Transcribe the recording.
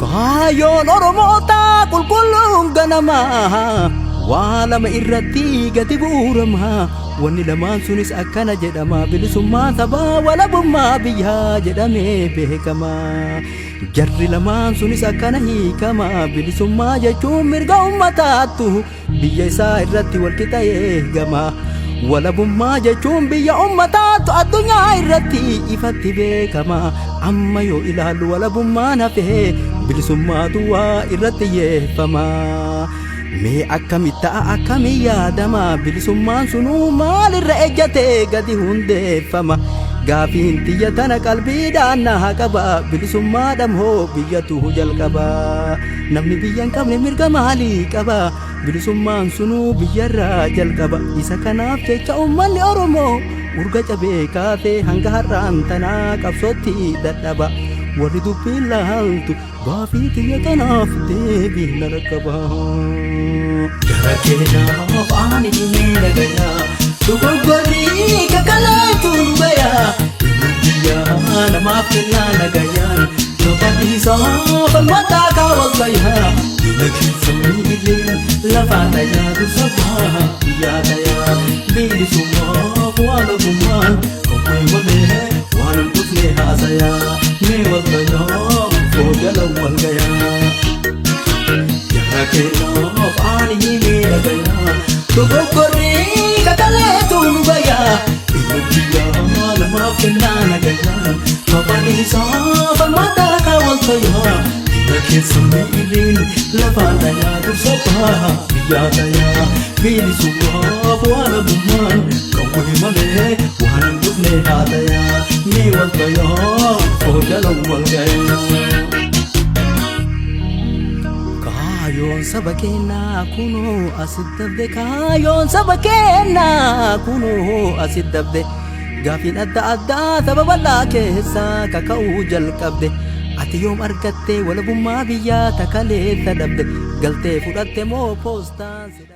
Kayoon Oromoota qulqulluun ganamaa waa lama irratti gati bu'uuramaa wanni lamaan sunis akkana jedhama bilisummaa sabaa walabummaa biyyaa jedhamee beekamaa jarri lamaan sunis akkana hiikama bilisummaa jechuun mirga ummataattu biyya isaa irratti walqixa eegama walabummaa jechuun biyya ummataattu addunyaa irratti ifatti beekama amma yoo ilaallu walabummaan hafee bilisummaa duwwaa irratti yeeffama mee akkamitti akkamii yaadama bilisummaan sunuu maalirra ejjatee gadi hundeeffama gaafiin tiyya tana qalbiidhaan na qaba bilisummaadhaan hoo biyyatu jalqaba namni biyya hin qabne mirga maalii qaba bilisummaan sunuu biyyarraa jalqaba isa kanaaf jecha uummanni Oromoo urga cabee kaafee hanga har'aan tanaa qabsootti dadhaba warri dubbiin laaltu gaafii tiyya tanaaf deebii na rakkaba. Gara keenyaaf ani himee nagayaa dogoggorrii kakaleetu bayaa biyyaa namaaf kennaa nagayaan sotaan isaa falmataa kaawwal bayaa biyya keessa miilee lafaan dhayaatu sabaa biyyaa dhayaa bilisummaaf walabummaan kophee malee waan hin dhufne haasayaa mee wal bayaa foogala wal gayaa. Gara keenyaaf ani himee nagayaa dogoggorrii kakaleetu bayaa biyyaa namaaf kennaa nagayaan sotaan isaa falmataa kaawwal bayaa biyya keessa miilee lafaan dhayaatu sabaa biyyaa dhayaa bilisummaaf walabummaan kophee malee waan hin dhufne haasayaa mee wal bayaa foogala wal gayaa. Kayoon saba keenyaa kunoo asitti dabde kayoon saba keenyaa kunoo asitti dabde gaafiin adda addaa saba bal'aa keessaa kaka'uu jalqabde ati yoom argatte walabummaa biyyaa takaleessa dabde galtee fudhatte moo poostaan.